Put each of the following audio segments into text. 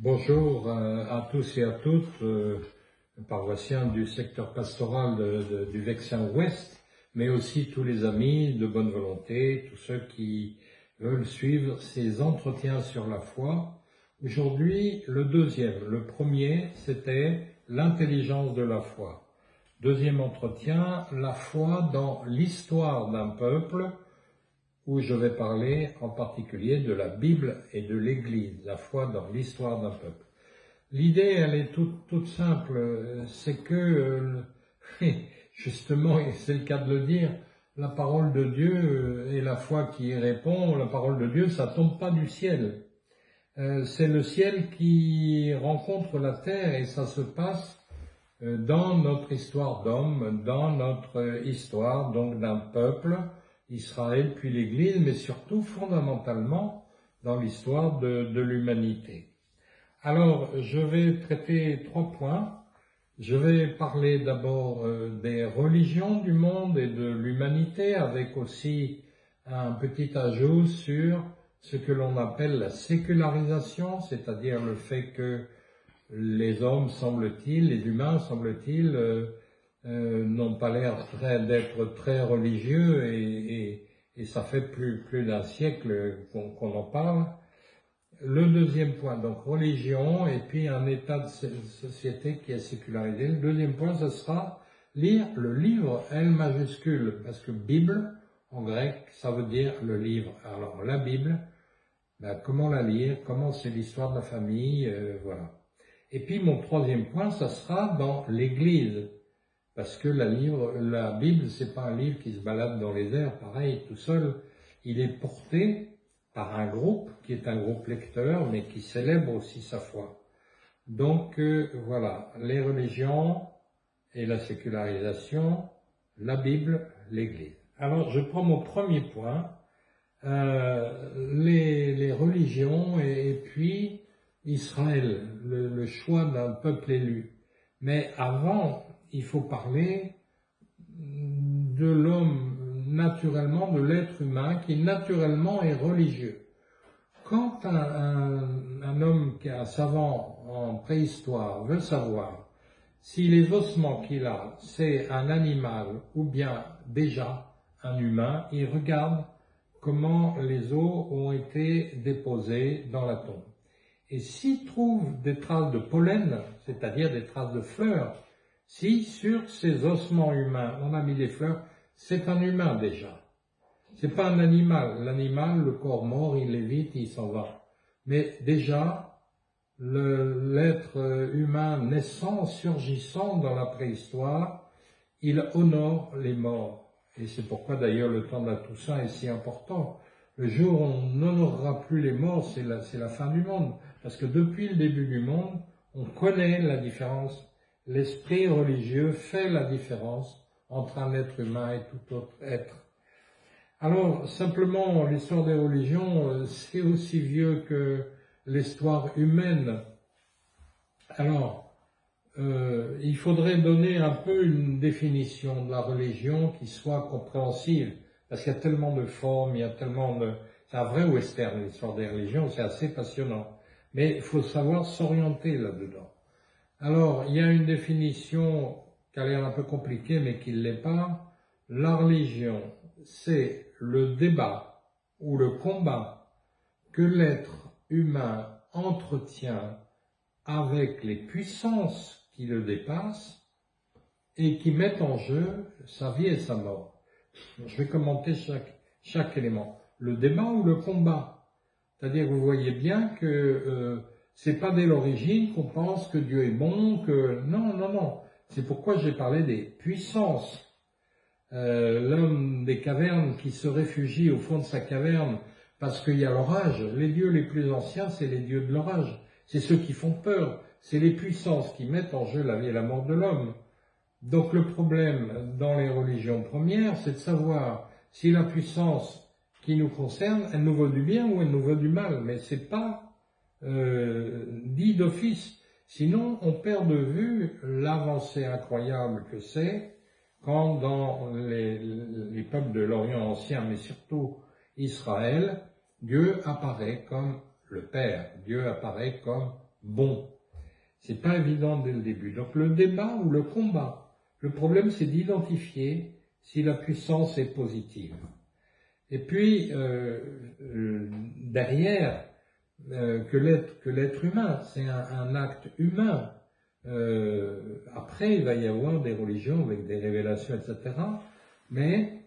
Bonjour à tous et à toutes, paroissiens du secteur pastoral du Vexin Ouest, mais aussi tous les amis de bonne volonté, tous ceux qui veulent suivre ces entretiens sur la foi. Aujourd'hui, le deuxième. Le premier, c'était l'intelligence de la foi. Deuxième entretien, la foi dans l'histoire d'un peuple, où je vais parler en particulier de la Bible et de l'Église, la foi dans l'histoire d'un peuple. L'idée, elle est toute simple, c'est que, justement, et c'est le cas de le dire, la parole de Dieu et la foi qui y répond, la parole de Dieu, ça tombe pas du ciel. C'est le ciel qui rencontre la terre et ça se passe dans notre histoire d'homme, dans notre histoire donc d'un peuple, Israël puis l'Église, mais surtout fondamentalement dans l'histoire de l'humanité. Alors, je vais traiter 3 points. Je vais parler d'abord des religions du monde et de l'humanité, avec aussi un petit ajout sur ce que l'on appelle la sécularisation, c'est-à-dire le fait que les hommes, semble-t-il, les humains, semble-t-il, n'ont pas l'air d'être très religieux et ça fait plus d'un siècle qu'on en parle. Le deuxième point, donc religion et puis un état de société qui est sécularisé. Le deuxième point, ce sera lire le livre L majuscule, parce que Bible, en grec, ça veut dire le livre. Alors la Bible, comment la lire, comment c'est l'histoire de la famille, voilà. Et puis mon troisième point, ça sera dans l'Église, parce que la Bible, c'est pas un livre qui se balade dans les airs, pareil, tout seul. Il est porté par un groupe qui est un groupe lecteur, mais qui célèbre aussi sa foi. Donc voilà, les religions et la sécularisation, la Bible, l'Église. Alors je prends mon premier point, les religions et puis Israël, le choix d'un peuple élu. Mais avant, il faut parler de l'homme naturellement, de l'être humain qui naturellement est religieux. Quand un homme, un savant en préhistoire veut savoir si les ossements qu'il a, c'est un animal ou bien déjà un humain, il regarde comment les os ont été déposés dans la tombe. Et s'il trouve des traces de pollen, c'est-à-dire des traces de fleurs, si sur ces ossements humains on a mis des fleurs, c'est un humain déjà. C'est pas un animal. L'animal, le corps mort, il évite, il s'en va. Mais déjà, l'être humain naissant, surgissant dans la préhistoire, il honore les morts. Et c'est pourquoi d'ailleurs le temps de la Toussaint est si important. Le jour où on n'honorera plus les morts, c'est la fin du monde. Parce que depuis le début du monde, on connaît la différence. L'esprit religieux fait la différence entre un être humain et tout autre être. Alors, simplement, l'histoire des religions, c'est aussi vieux que l'histoire humaine. Alors, il faudrait donner un peu une définition de la religion qui soit compréhensible, parce qu'il y a tellement de formes, il y a tellement de... C'est un vrai western, l'histoire des religions, c'est assez passionnant. Mais il faut savoir s'orienter là-dedans. Alors, il y a une définition qui a l'air un peu compliquée, mais qui ne l'est pas. La religion, c'est le débat ou le combat que l'être humain entretient avec les puissances qui le dépassent et qui mettent en jeu sa vie et sa mort. Je vais commenter chaque élément. Le débat ou le combat. C'est-à-dire que vous voyez bien que c'est pas dès l'origine qu'on pense que Dieu est bon, que... Non. C'est pourquoi j'ai parlé des puissances. L'homme des cavernes qui se réfugie au fond de sa caverne parce qu'il y a l'orage. Les dieux les plus anciens, c'est les dieux de l'orage. C'est ceux qui font peur. C'est les puissances qui mettent en jeu la vie et la mort de l'homme. Donc le problème dans les religions premières, c'est de savoir si la puissance qui nous concerne, elle nous veut du bien ou elle nous veut du mal. Mais c'est pas dit d'office. Sinon, on perd de vue l'avancée incroyable que c'est quand dans les peuples de l'Orient ancien, mais surtout Israël, Dieu apparaît comme le Père, Dieu apparaît comme bon. C'est pas évident dès le début. Donc le débat ou le combat, le problème c'est d'identifier si la puissance est positive. Et puis derrière, que l'être humain, c'est un acte humain. Après, il va y avoir des religions avec des révélations, etc. Mais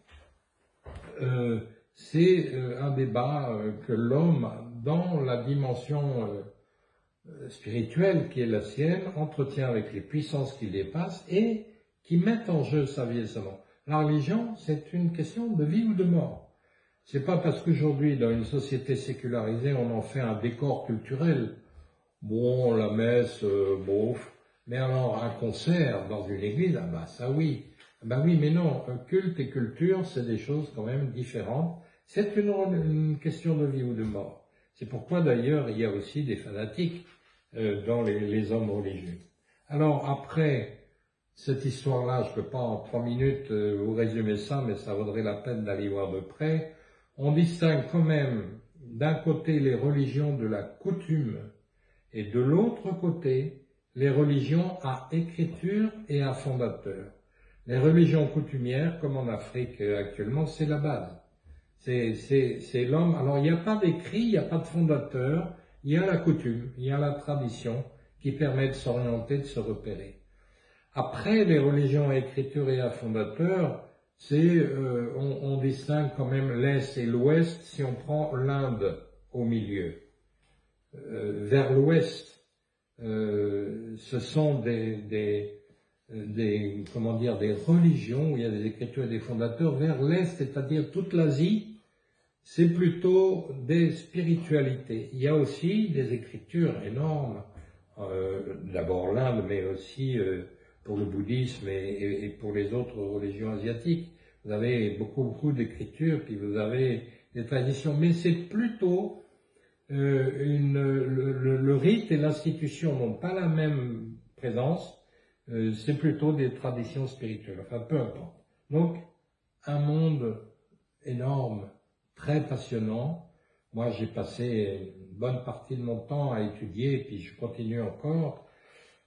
c'est un débat que l'homme, dans la dimension spirituelle qui est la sienne, entretient avec les puissances qui le dépassent et qui mettent en jeu sa vie et sa mort. La religion, c'est une question de vie ou de mort. C'est pas parce qu'aujourd'hui, dans une société sécularisée, on en fait un décor culturel. Bon, la messe, bof. Mais alors, un concert dans une église, ah bah ça oui. Ben oui, mais non, culte et culture, c'est des choses quand même différentes. C'est une question de vie ou de mort. C'est pourquoi d'ailleurs il y a aussi des fanatiques dans les hommes religieux. Alors après cette histoire-là, je ne peux pas en 3 minutes vous résumer ça, mais ça vaudrait la peine d'aller voir de près. On distingue quand même d'un côté les religions de la coutume et de l'autre côté les religions à écriture et à fondateur. Les religions coutumières, comme en Afrique actuellement, c'est la base. C'est l'homme. Alors il n'y a pas d'écrit, il n'y a pas de fondateur, il y a la coutume, il y a la tradition qui permet de s'orienter, de se repérer. Après, les religions à écriture et à fondateur, on distingue quand même l'Est et l'Ouest si on prend l'Inde au milieu. Vers l'Ouest, ce sont des religions où il y a des écritures et des fondateurs. Vers l'Est, c'est-à-dire toute l'Asie, c'est plutôt des spiritualités. Il y a aussi des écritures énormes, d'abord l'Inde, mais aussi pour le bouddhisme et pour les autres religions asiatiques. Vous avez beaucoup d'écritures, puis vous avez des traditions, mais c'est plutôt le rite et l'institution n'ont pas la même présence, c'est plutôt des traditions spirituelles, enfin peu importe. Donc, un monde énorme, très passionnant. Moi, j'ai passé une bonne partie de mon temps à étudier, et puis je continue encore.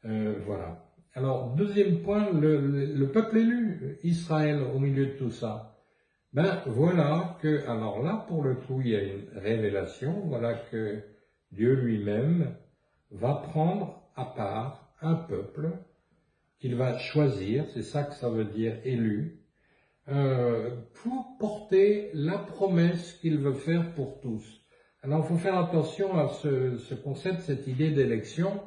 Voilà. Alors, deuxième point, le peuple élu, Israël, au milieu de tout ça. Ben voilà que, alors là, pour le coup, il y a une révélation, voilà que Dieu lui-même va prendre à part un peuple qu'il va choisir, c'est ça que ça veut dire élu, pour porter la promesse qu'il veut faire pour tous. Alors, il faut faire attention à ce concept, cette idée d'élection.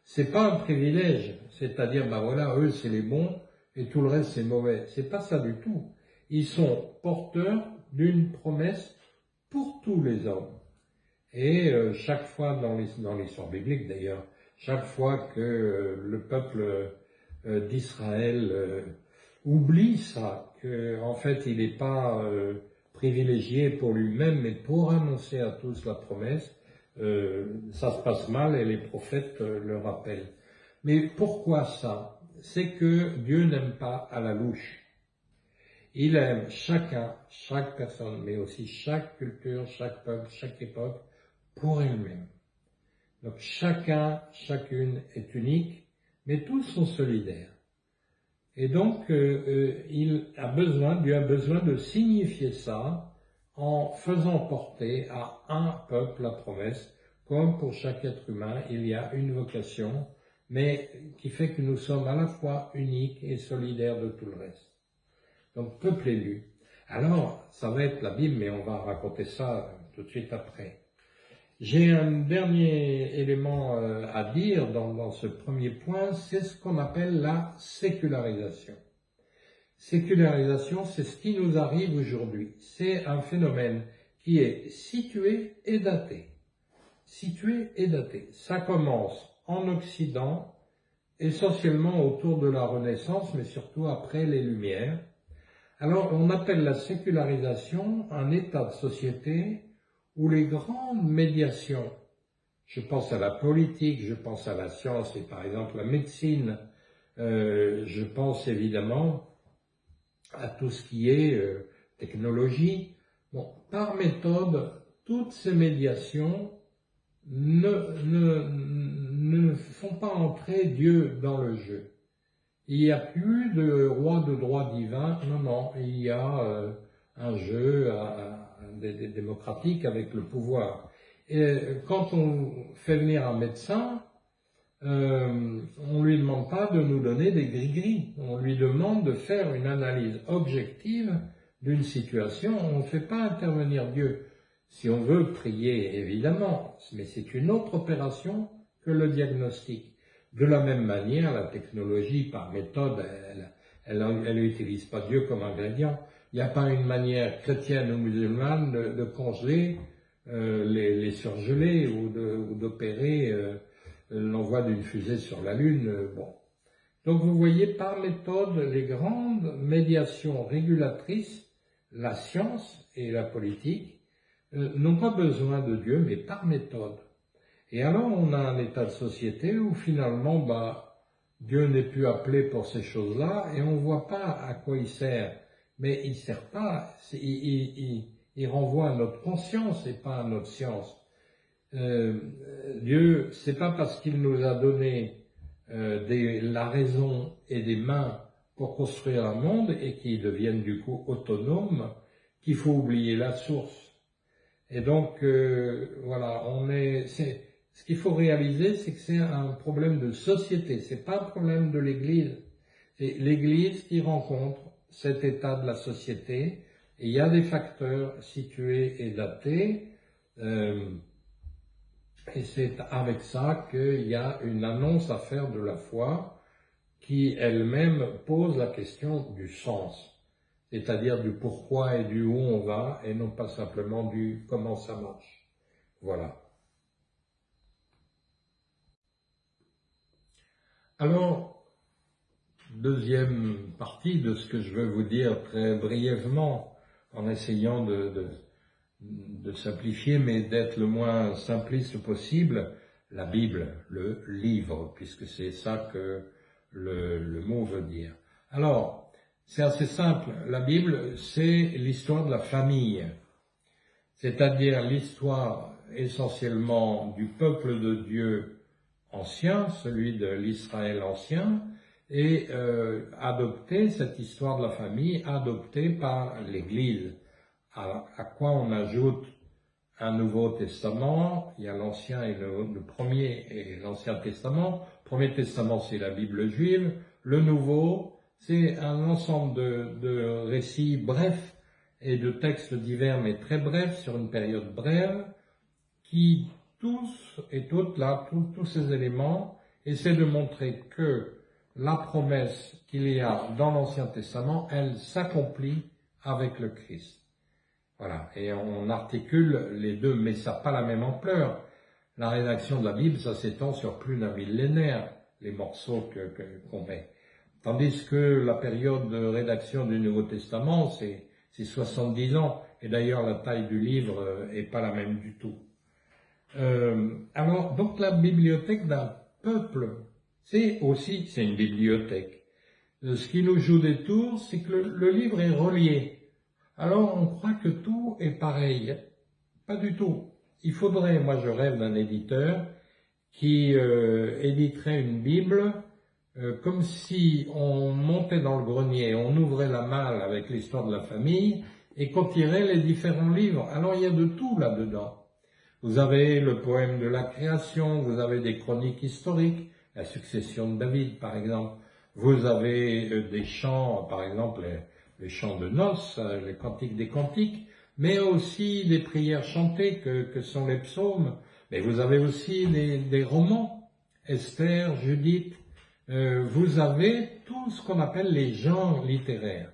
C'est pas un privilège, c'est-à-dire, ben voilà, eux c'est les bons et tout le reste c'est mauvais. C'est pas ça du tout. Ils sont porteurs d'une promesse pour tous les hommes. Et chaque fois dans l'histoire biblique d'ailleurs, chaque fois que le peuple d'Israël oublie ça, qu'en fait il n'est pas privilégié pour lui-même, mais pour annoncer à tous la promesse, ça se passe mal et les prophètes le rappellent. Mais pourquoi ça? C'est que Dieu n'aime pas à la louche. Il aime chacun, chaque personne, mais aussi chaque culture, chaque peuple, chaque époque, pour elle-même. Donc chacun, chacune est unique, mais tous sont solidaires. Et donc, Dieu a besoin de signifier ça en faisant porter à un peuple la promesse, comme pour chaque être humain, il y a une vocation, mais qui fait que nous sommes à la fois uniques et solidaires de tout le reste. Donc, peuple élu. Alors, ça va être la Bible, mais on va raconter ça tout de suite après. J'ai un dernier élément à dire dans ce premier point, c'est ce qu'on appelle la sécularisation. Sécularisation, c'est ce qui nous arrive aujourd'hui. C'est un phénomène qui est situé et daté. Situé et daté. Ça commence en Occident, essentiellement autour de la Renaissance, mais surtout après les Lumières. Alors, on appelle la sécularisation un état de société où les grandes médiations, je pense à la politique, je pense à la science et par exemple la médecine, je pense évidemment à tout ce qui est technologie. Bon, par méthode, toutes ces médiations ne ne font pas entrer Dieu dans le jeu. Il n'y a plus de roi de droit divin, non, non, il y a un jeu démocratique avec le pouvoir. Et quand on fait venir un médecin, on ne lui demande pas de nous donner des gris-gris, on lui demande de faire une analyse objective d'une situation, on ne fait pas intervenir Dieu. Si on veut prier, évidemment, mais c'est une autre opération que le diagnostic. De la même manière, la technologie, par méthode, elle n'utilise pas Dieu comme ingrédient. Il n'y a pas une manière chrétienne ou musulmane de congeler les surgelés ou d'opérer l'envoi d'une fusée sur la Lune. Bon. Donc vous voyez, par méthode, les grandes médiations régulatrices, la science et la politique, n'ont pas besoin de Dieu, mais par méthode. Et alors on a un état de société où finalement, Dieu n'est plus appelé pour ces choses-là et on ne voit pas à quoi il sert. Mais il ne sert pas, il renvoie à notre conscience et pas à notre science. Dieu, c'est pas parce qu'il nous a donné la raison et des mains pour construire un monde et qu'il devienne du coup autonome qu'il faut oublier la source. Et donc, voilà, ce qu'il faut réaliser, c'est que c'est un problème de société, c'est pas un problème de l'Église. C'est l'Église qui rencontre cet état de la société, et il y a des facteurs situés et datés, et c'est avec ça qu'il y a une annonce à faire de la foi qui elle-même pose la question du sens, c'est-à-dire du pourquoi et du où on va, et non pas simplement du comment ça marche. Voilà. Alors, deuxième partie de ce que je veux vous dire très brièvement, en essayant de simplifier, mais d'être le moins simpliste possible, la Bible, le livre, puisque c'est ça que le mot veut dire. Alors, c'est assez simple. La Bible, c'est l'histoire de la famille, c'est-à-dire l'histoire essentiellement du peuple de Dieu ancien, celui de l'Israël ancien, et adoptée, cette histoire de la famille, adoptée par l'Église, à quoi on ajoute un Nouveau Testament. Il y a l'Ancien et le Premier et l'Ancien Testament. Le Premier Testament, c'est la Bible juive. Le Nouveau, c'est un ensemble de récits brefs et de textes divers, mais très brefs, sur une période brève, qui tous et toutes là, tous ces éléments, essaient de montrer que la promesse qu'il y a dans l'Ancien Testament, elle s'accomplit avec le Christ. Voilà, et on articule les deux, mais ça n'a pas la même ampleur. La rédaction de la Bible, ça s'étend sur plus d'un millénaire, les morceaux qu'on met. Tandis que la période de rédaction du Nouveau Testament, c'est 70 ans, et d'ailleurs la taille du livre est pas la même du tout. Alors, donc la bibliothèque d'un peuple, c'est une bibliothèque. Ce qui nous joue des tours, c'est que le livre est relié. Alors on croit que tout est pareil. Pas du tout. Il faudrait, moi je rêve d'un éditeur qui éditerait une Bible comme si on montait dans le grenier, on ouvrait la malle avec l'histoire de la famille et qu'on tirait les différents livres. Alors il y a de tout là-dedans. Vous avez le poème de la création, vous avez des chroniques historiques, la succession de David par exemple. Vous avez des chants, par exemple les chants de noces, les cantiques des cantiques, mais aussi des prières chantées que sont les psaumes. Mais vous avez aussi des romans, Esther, Judith. Vous avez tout ce qu'on appelle les genres littéraires.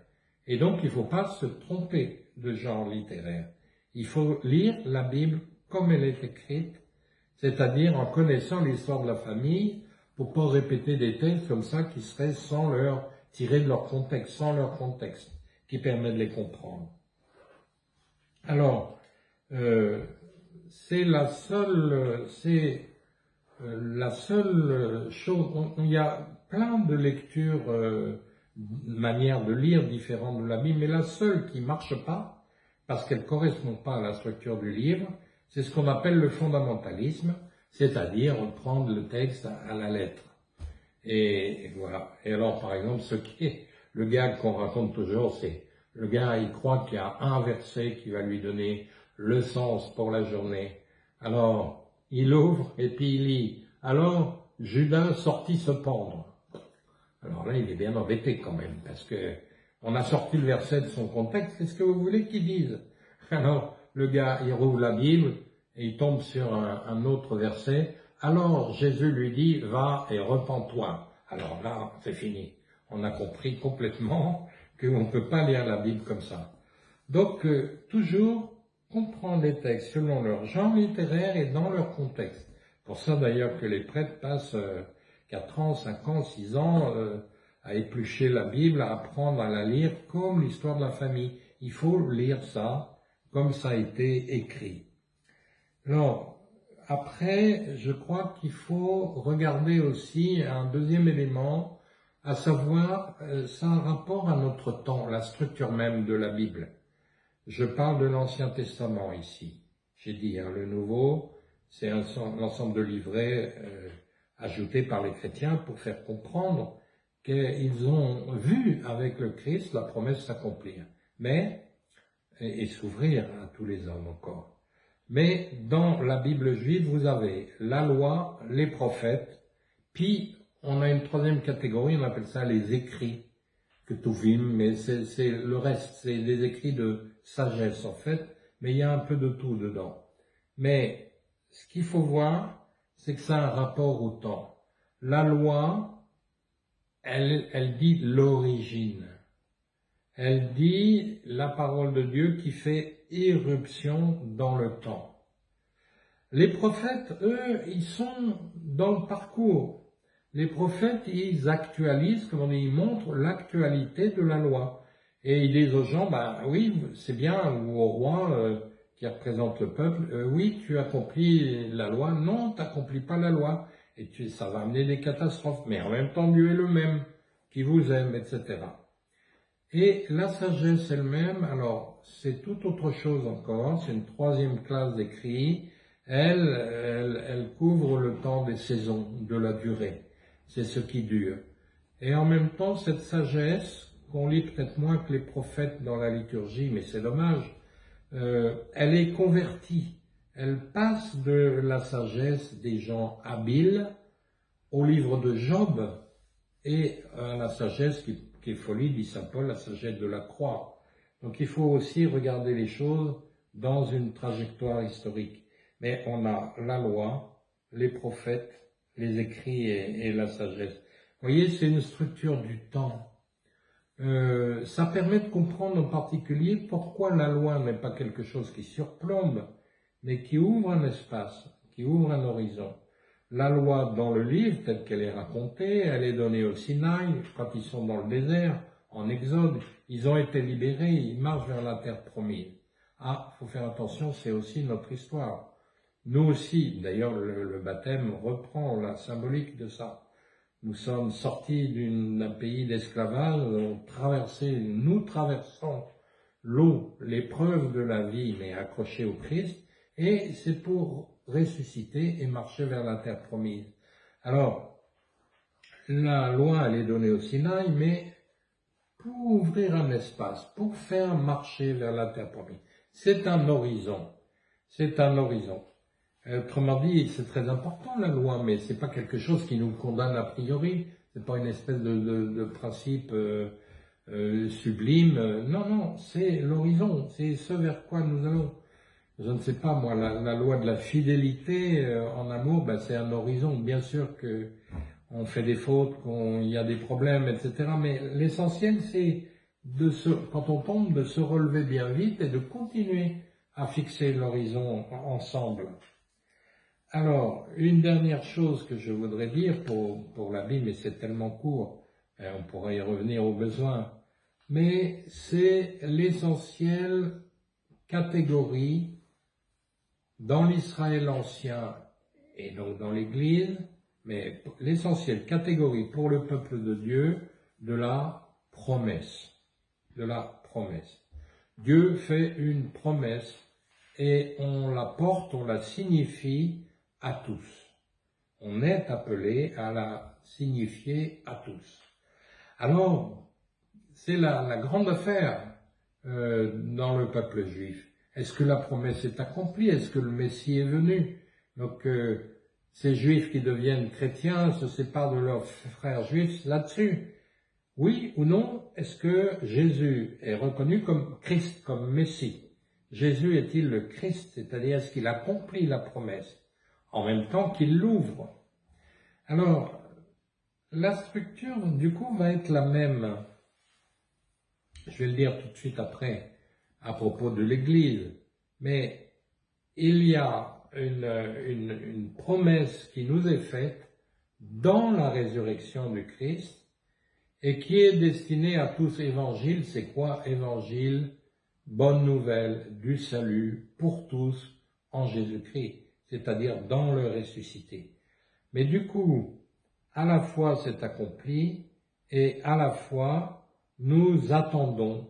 Et donc il ne faut pas se tromper de genre littéraire. Il faut lire la Bible comme elle est écrite, c'est-à-dire en connaissant l'histoire de la famille, pour pas répéter des textes comme ça qui seraient tirés de leur contexte, sans leur contexte, qui permet de les comprendre. Alors, c'est la seule chose. Il y a plein de lectures, manières de lire différentes de la Bible, mais la seule qui marche pas, parce qu'elle correspond pas à la structure du livre, c'est ce qu'on appelle le fondamentalisme, c'est-à-dire prendre le texte à la lettre. Et voilà. Et alors, par exemple, le gag qu'on raconte toujours, c'est le gars, il croit qu'il y a un verset qui va lui donner le sens pour la journée. Alors, il ouvre et puis il lit. Alors, Judas sortit se pendre. Alors là, il est bien embêté quand même, parce que on a sorti le verset de son contexte. Qu'est-ce que vous voulez qu'il dise? Alors, le gars, il rouvre la Bible et il tombe sur un autre verset. Alors, Jésus lui dit, va et repens-toi. Alors là, c'est fini. On a compris complètement qu'on ne peut pas lire la Bible comme ça. Donc, toujours comprendre les textes selon leur genre littéraire et dans leur contexte. Pour ça d'ailleurs que les prêtres passent 4 ans, 5 ans, 6 ans à éplucher la Bible, à apprendre à la lire comme l'histoire de la famille. Il faut lire ça comme ça a été écrit. Alors, après, je crois qu'il faut regarder aussi un deuxième élément, à savoir, ça a un rapport à notre temps, la structure même de la Bible. Je parle de l'Ancien Testament ici. J'ai dit, le Nouveau, c'est l'ensemble de livrets ajoutés par les chrétiens pour faire comprendre qu'ils ont vu avec le Christ la promesse s'accomplir, et s'ouvrir à tous les hommes encore. Mais dans la Bible juive, vous avez la loi, les prophètes, puis on a une troisième catégorie, on appelle ça les écrits, Ketuvim, mais c'est le reste, c'est des écrits de sagesse en fait, mais il y a un peu de tout dedans. Mais ce qu'il faut voir, c'est que ça a un rapport au temps. La loi, elle dit l'origine. Elle dit la parole de Dieu qui fait irruption dans le temps. Les prophètes, eux, ils sont dans le parcours. Les prophètes, ils actualisent, comme on dit, ils montrent l'actualité de la loi. Et ils disent aux gens, oui, c'est bien, ou au roi qui représente le peuple, oui, tu accomplis la loi, non, tu n'accomplis pas la loi. Et ça va amener des catastrophes, mais en même temps, Dieu est le même, qui vous aime, etc. Et la sagesse elle-même, alors, c'est tout autre chose encore, c'est une troisième classe d'écrits. Elle couvre le temps des saisons, de la durée. C'est ce qui dure. Et en même temps, cette sagesse, qu'on lit peut-être moins que les prophètes dans la liturgie, mais c'est dommage, elle est convertie. Elle passe de la sagesse des gens habiles au livre de Job et à la sagesse qui est folie, dit saint Paul, la sagesse de la croix. Donc il faut aussi regarder les choses dans une trajectoire historique. Mais on a la loi, les prophètes, les écrits et la sagesse. Vous voyez, c'est une structure du temps. Ça permet de comprendre en particulier pourquoi la loi n'est pas quelque chose qui surplombe, mais qui ouvre un espace, qui ouvre un horizon. La loi dans le livre, telle qu'elle est racontée, elle est donnée au Sinaï, quand ils sont dans le désert, en Exode, ils ont été libérés, ils marchent vers la terre promise. Faut faire attention, c'est aussi notre histoire. Nous aussi, d'ailleurs, le baptême reprend la symbolique de ça. Nous sommes sortis d'un pays d'esclavage, nous traversons l'eau, l'épreuve de la vie, mais accrochés au Christ, et c'est pour ressusciter et marcher vers la terre promise. Alors, la loi, elle est donnée au Sinaï, mais pour ouvrir un espace, pour faire marcher vers la terre promise. C'est un horizon. C'est un horizon. Autrement dit, c'est très important la loi, mais c'est pas quelque chose qui nous condamne a priori. C'est pas une espèce de principe sublime. Non, c'est l'horizon. C'est ce vers quoi nous allons. Je ne sais pas, moi, la loi de la fidélité en amour, c'est un horizon. Bien sûr que on fait des fautes, qu'il y a des problèmes, etc. Mais l'essentiel, c'est quand on tombe, de se relever bien vite et de continuer à fixer l'horizon ensemble. Alors, une dernière chose que je voudrais dire pour la Bible, mais c'est tellement court, on pourrait y revenir au besoin, mais c'est l'essentielle catégorie dans l'Israël ancien et donc dans l'Église, mais l'essentielle catégorie pour le peuple de Dieu, de la promesse. De la promesse. Dieu fait une promesse et on la porte, on la signifie à tous. On est appelé à la signifier à tous. Alors, c'est la grande affaire dans le peuple juif. Est-ce que la promesse est accomplie? Est-ce que le Messie est venu? Donc, ces juifs qui deviennent chrétiens se séparent de leurs frères juifs là-dessus. Oui ou non, est-ce que Jésus est reconnu comme Christ, comme Messie? Jésus est-il le Christ, c'est-à-dire est-ce qu'il accomplit la promesse en même temps qu'il l'ouvre? Alors, la structure du coup va être la même. Je vais le dire tout de suite après à propos de l'Église, mais il y a une promesse qui nous est faite dans la résurrection du Christ et qui est destinée à tous. Évangile, c'est quoi évangile? Bonne nouvelle du salut pour tous en Jésus-Christ, c'est-à-dire dans le ressuscité. Mais du coup, à la fois c'est accompli et à la fois nous attendons.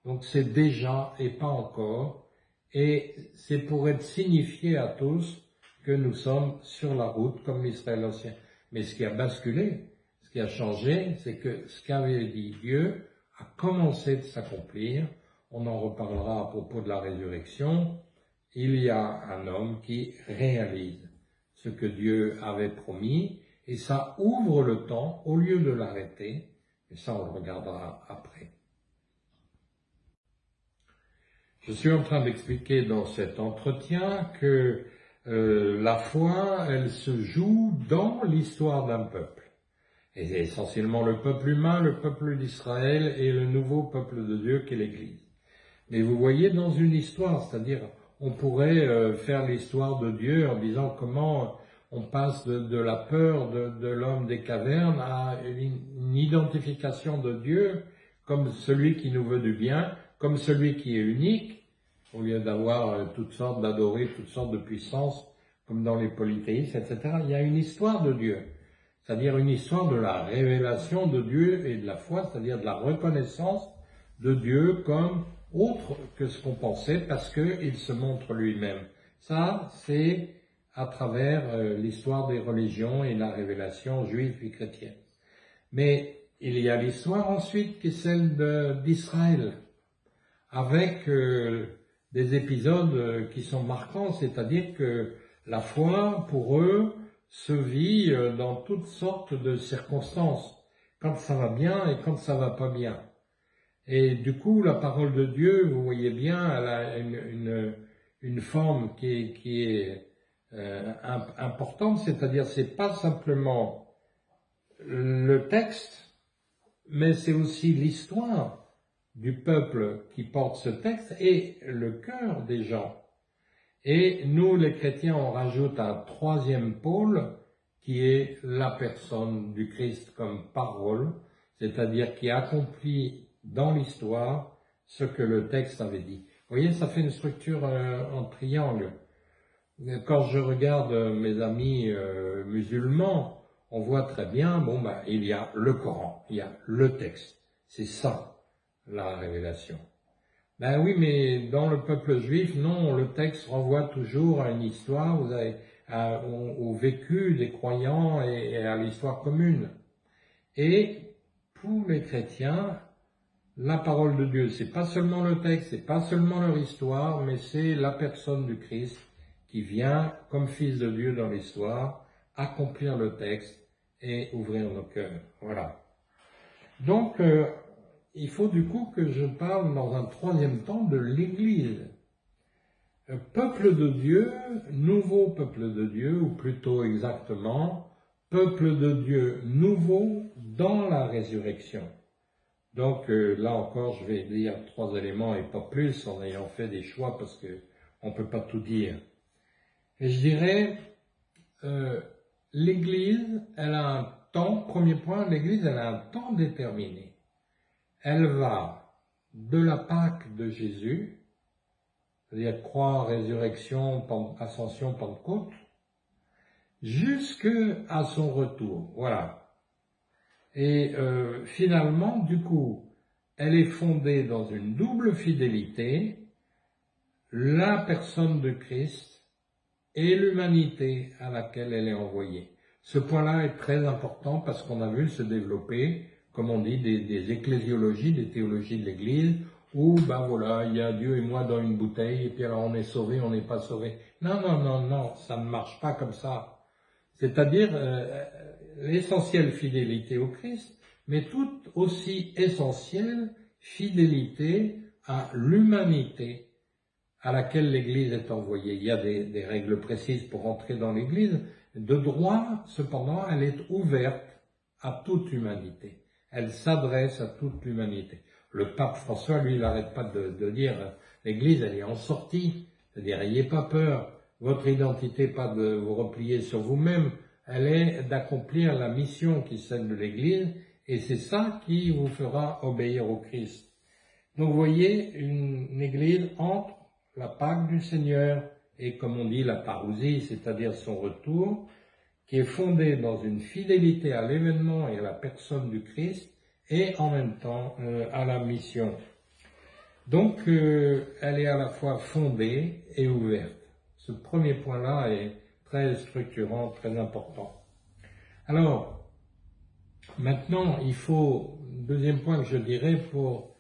Donc c'est déjà et pas encore, et c'est pour être signifié à tous que nous sommes sur la route comme l'Israël ancien. Mais ce qui a basculé, ce qui a changé, c'est que ce qu'avait dit Dieu a commencé de s'accomplir. On en reparlera à propos de la résurrection. Il y a un homme qui réalise ce que Dieu avait promis, et ça ouvre le temps au lieu de l'arrêter, et ça on le regardera après. Je suis en train d'expliquer dans cet entretien que la foi, elle se joue dans l'histoire d'un peuple. Et c'est essentiellement le peuple humain, le peuple d'Israël et le nouveau peuple de Dieu qu'est l'Église. Mais vous voyez, dans une histoire, c'est-à-dire on pourrait faire l'histoire de Dieu en disant comment on passe de la peur de l'homme des cavernes à une identification de Dieu comme celui qui nous veut du bien, comme celui qui est unique, au lieu d'avoir toutes sortes d'adorer, toutes sortes de puissances, comme dans les polythéistes, etc. Il y a une histoire de Dieu, c'est-à-dire une histoire de la révélation de Dieu et de la foi, c'est-à-dire de la reconnaissance de Dieu comme autre que ce qu'on pensait, parce qu'il se montre lui-même. Ça, c'est à travers l'histoire des religions et la révélation juive et chrétienne. Mais il y a l'histoire ensuite qui est celle d'Israël, avec des épisodes qui sont marquants, c'est-à-dire que la foi, pour eux, se vit dans toutes sortes de circonstances, quand ça va bien et quand ça va pas bien. Et du coup, la parole de Dieu, vous voyez bien, elle a une forme qui est importante, c'est-à-dire c'est pas simplement le texte, mais c'est aussi l'histoire du peuple qui porte ce texte et le cœur des gens. Et nous, les chrétiens, on rajoute un troisième pôle qui est la personne du Christ comme parole, c'est-à-dire qui accomplit dans l'histoire ce que le texte avait dit. Vous voyez, ça fait une structure en triangle. Quand je regarde mes amis musulmans, on voit très bien, il y a le Coran, il y a le texte. C'est ça, la révélation. Ben oui, mais dans le peuple juif, non, le texte renvoie toujours à une histoire, au vécu des croyants et à l'histoire commune. Et pour les chrétiens, la parole de Dieu, c'est pas seulement le texte, c'est pas seulement leur histoire, mais c'est la personne du Christ qui vient, comme Fils de Dieu dans l'histoire, accomplir le texte et ouvrir nos cœurs. Voilà. Donc, il faut du coup que je parle dans un troisième temps de l'Église. Peuple de Dieu, nouveau peuple de Dieu, ou plutôt exactement, peuple de Dieu nouveau dans la résurrection. Donc là encore, je vais dire 3 éléments et pas plus en ayant fait des choix parce que on peut pas tout dire. Et je dirais, l'Église, elle a un temps, premier point, l'Église, elle a un temps déterminé. Elle va de la Pâque de Jésus, c'est-à-dire croix, résurrection, ascension, Pentecôte, jusqu'à son retour. Voilà. Et finalement, du coup, elle est fondée dans une double fidélité, la personne de Christ et l'humanité à laquelle elle est envoyée. Ce point-là est très important parce qu'on a vu se développer, comme on dit, des ecclésiologies, des théologies de l'Église, où, ben voilà, il y a Dieu et moi dans une bouteille, et puis alors on est sauvé, on n'est pas sauvé. Non, non, non, non, ça ne marche pas comme ça. C'est-à-dire l'essentielle fidélité au Christ, mais tout aussi essentielle fidélité à l'humanité à laquelle l'Église est envoyée. Il y a des règles précises pour entrer dans l'Église. De droit, cependant, elle est ouverte à toute humanité. Elle s'adresse à toute l'humanité. Le pape François, lui, il n'arrête pas de dire l'Église, elle est en sortie. C'est-à-dire, n'ayez pas peur. Votre identité, pas de vous replier sur vous-même. Elle est d'accomplir la mission qui est celle de l'Église. Et c'est ça qui vous fera obéir au Christ. Donc, vous voyez, une Église entre la Pâque du Seigneur et, comme on dit, la parousie, c'est-à-dire son retour, qui est fondée dans une fidélité à l'événement et à la personne du Christ, et en même temps à la mission. Donc, elle est à la fois fondée et ouverte. Ce premier point-là est très structurant, très important. Alors, maintenant, il faut, deuxième point que je dirais pour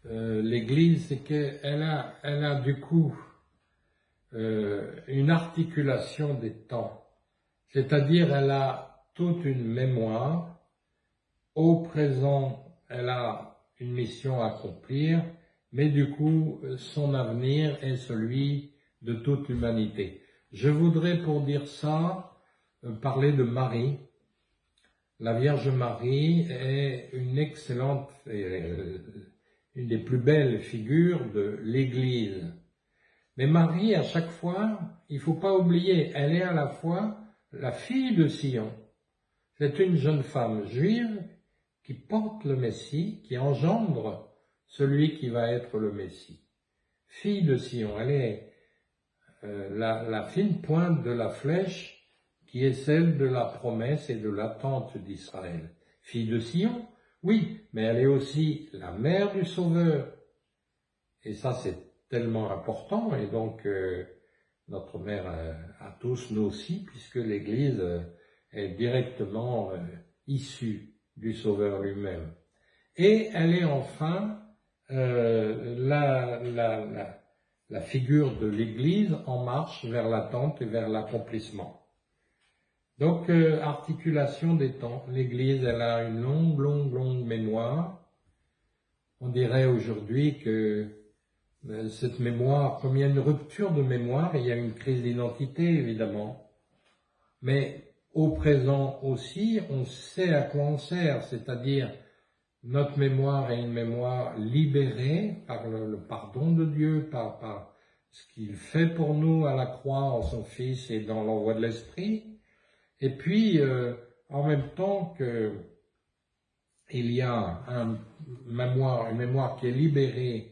l'Église, c'est qu'elle a du coup une articulation des temps, c'est-à-dire elle a toute une mémoire, au présent elle a une mission à accomplir, mais du coup son avenir est celui de toute l'humanité. Je voudrais pour dire ça parler de Marie. La Vierge Marie est une excellente, une des plus belles figures de l'Église. Mais Marie, à chaque fois, il ne faut pas oublier, elle est à la fois la fille de Sion. C'est une jeune femme juive qui porte le Messie, qui engendre celui qui va être le Messie. Fille de Sion, elle est la fine pointe de la flèche qui est celle de la promesse et de l'attente d'Israël. Fille de Sion, oui, mais elle est aussi la mère du Sauveur. Et ça, c'est tellement important, et donc notre mère à tous, nous aussi, puisque l'Église est directement issue du Sauveur lui-même. Et elle est enfin la figure de l'Église en marche vers l'attente et vers l'accomplissement. Donc, articulation des temps. L'Église, elle a une longue mémoire. On dirait aujourd'hui que cette mémoire, comme il y a une rupture de mémoire, il y a une crise d'identité, évidemment. Mais au présent aussi, on sait à quoi on sert, c'est-à-dire notre mémoire est une mémoire libérée par le pardon de Dieu, par ce qu'il fait pour nous à la croix en son Fils et dans l'envoi de l'Esprit. Et puis, en même temps il y a une mémoire qui est libérée,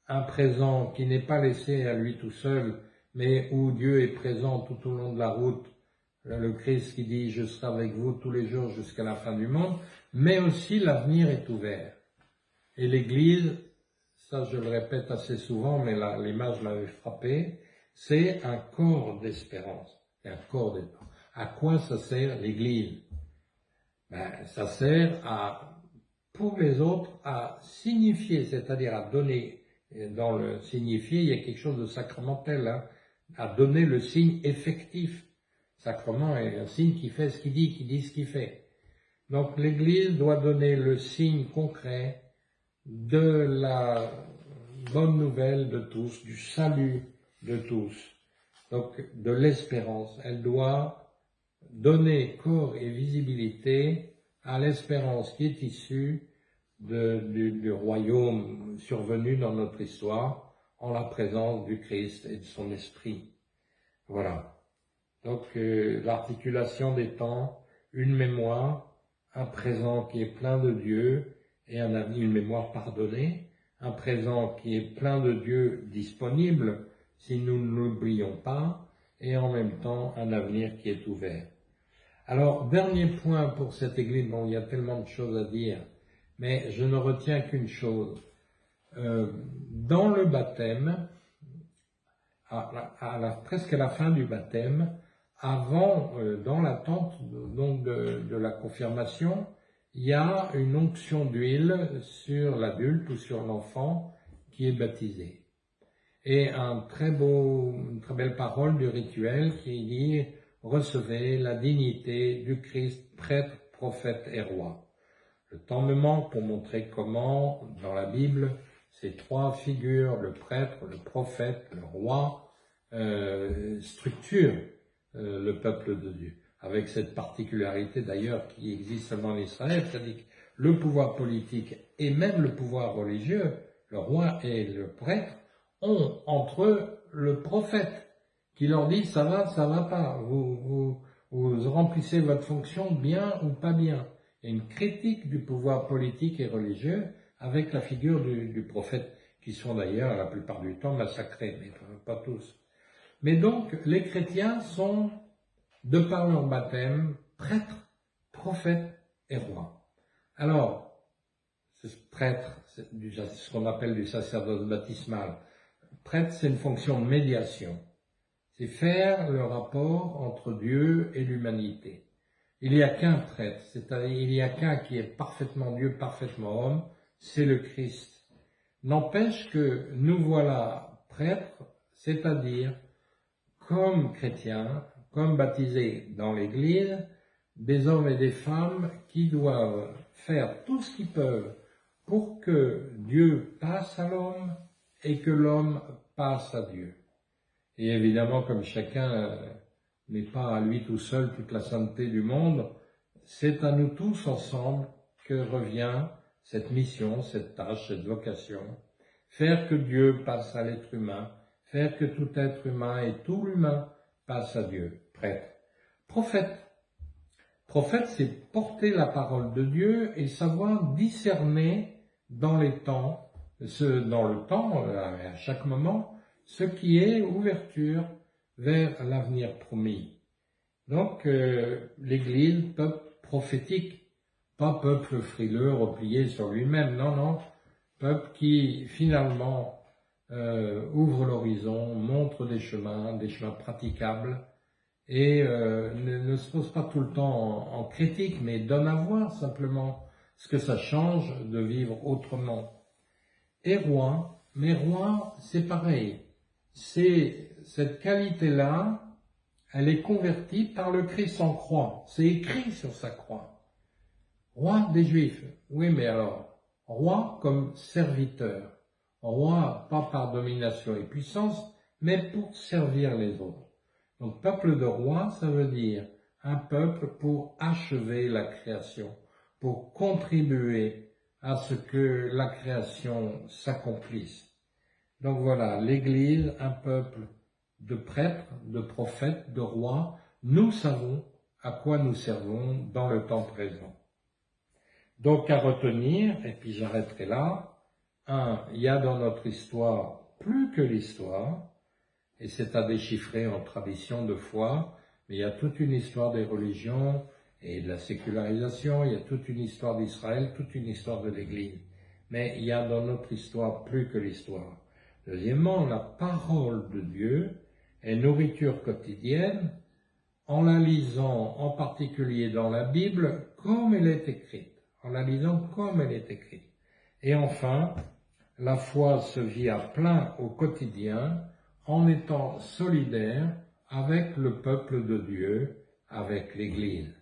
un présent qui n'est pas laissé à lui tout seul, mais où Dieu est présent tout au long de la route, le Christ qui dit « Je serai avec vous tous les jours jusqu'à la fin du monde », mais aussi l'avenir est ouvert. Et l'Église, ça je le répète assez souvent, mais l'image m'avait frappé, c'est un corps d'espérance, un corps d'espérance. À quoi ça sert l'Église? Ça sert pour les autres à signifier, c'est-à-dire à donner. Et dans le signifier, il y a quelque chose de sacramentel, hein, à donner le signe effectif. Sacrement est un signe qui fait ce qu'il dit, qui dit ce qu'il fait. Donc l'Église doit donner le signe concret de la bonne nouvelle de tous, du salut de tous, donc de l'espérance. Elle doit donner corps et visibilité à l'espérance qui est issue du royaume survenu dans notre histoire en la présence du Christ et de son esprit. Voilà. Donc l'articulation des temps, une mémoire, un présent qui est plein de Dieu et un avenir, une mémoire pardonnée, un présent qui est plein de Dieu disponible si nous ne l'oublions pas, et en même temps un avenir qui est ouvert. Alors, dernier point pour cette Église, bon, il y a tellement de choses à dire, mais je ne retiens qu'une chose. Dans le baptême, presque à la fin du baptême, avant, dans l'attente donc de la confirmation, il y a une onction d'huile sur l'adulte ou sur l'enfant qui est baptisé. Et une très belle parole du rituel qui dit « Recevez la dignité du Christ, prêtre, prophète et roi ». Le temps me manque pour montrer comment, dans la Bible, ces trois figures, le prêtre, le prophète, le roi, structurent le peuple de Dieu. Avec cette particularité d'ailleurs qui existe seulement en Israël, c'est-à-dire que le pouvoir politique et même le pouvoir religieux, le roi et le prêtre, ont entre eux le prophète qui leur dit ça va pas, vous remplissez votre fonction bien ou pas bien. Il y a une critique du pouvoir politique et religieux avec la figure du prophète, qui sont d'ailleurs la plupart du temps massacrés, mais pas tous. Mais donc, les chrétiens sont, de par leur baptême, prêtres, prophètes et rois. Alors, ce prêtre, c'est ce qu'on appelle du sacerdoce baptismal. Prêtre, c'est une fonction de médiation. C'est faire le rapport entre Dieu et l'humanité. Il n'y a qu'un prêtre, c'est-à-dire il n'y a qu'un qui est parfaitement Dieu, parfaitement homme, c'est le Christ. N'empêche que nous voilà prêtres, c'est-à-dire comme chrétiens, comme baptisés dans l'Église, des hommes et des femmes qui doivent faire tout ce qu'ils peuvent pour que Dieu passe à l'homme et que l'homme passe à Dieu. Et évidemment, comme chacun n'est pas à lui tout seul toute la sainteté du monde, c'est à nous tous ensemble que revient cette mission, cette tâche, cette vocation, faire que Dieu passe à l'être humain, faire que tout être humain et tout l'humain passe à Dieu. Prêtre. Prophète. Prophète, c'est porter la parole de Dieu et savoir discerner dans les temps, à chaque moment, ce qui est ouverture vers l'avenir promis. Donc, l'Église, peuple prophétique, pas peuple frileux, replié sur lui-même, non, peuple qui finalement ouvre l'horizon, montre des chemins praticables, et ne se pose pas tout le temps en critique, mais donne à voir simplement ce que ça change de vivre autrement. Et roi, mais roi, c'est pareil. C'est cette qualité-là, elle est convertie par le Christ en croix. C'est écrit sur sa croix. Roi des Juifs. Oui, mais alors, roi comme serviteur. Roi, pas par domination et puissance, mais pour servir les autres. Donc, peuple de roi, ça veut dire un peuple pour achever la création, pour contribuer à ce que la création s'accomplisse. Donc voilà, l'Église, un peuple de prêtres, de prophètes, de rois, nous savons à quoi nous servons dans le temps présent. Donc à retenir, et puis j'arrêterai là, il y a dans notre histoire plus que l'histoire, et c'est à déchiffrer en tradition de foi, mais il y a toute une histoire des religions et de la sécularisation, il y a toute une histoire d'Israël, toute une histoire de l'Église. Mais il y a dans notre histoire plus que l'histoire. Deuxièmement, la parole de Dieu est nourriture quotidienne en la lisant en particulier dans la Bible comme elle est écrite, en la lisant comme elle est écrite. Et enfin, la foi se vit à plein au quotidien en étant solidaire avec le peuple de Dieu, avec l'Église.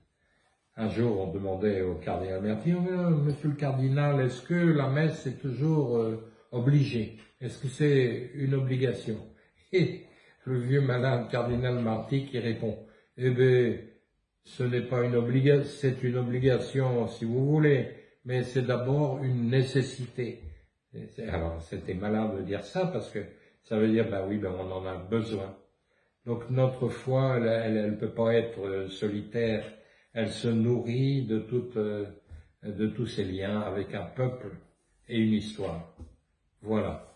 Un jour, on demandait au cardinal Mercier, Monsieur le cardinal, est-ce que la messe est toujours obligée? Est-ce que c'est une obligation? Et le vieux malin cardinal Marty qui répond, eh bien, ce n'est pas une obligation, c'est une obligation si vous voulez, mais c'est d'abord une nécessité. Alors, c'était malin de dire ça parce que ça veut dire, on en a besoin. Donc notre foi, elle ne peut pas être solitaire, elle se nourrit de tous ces liens avec un peuple et une histoire. Voilà.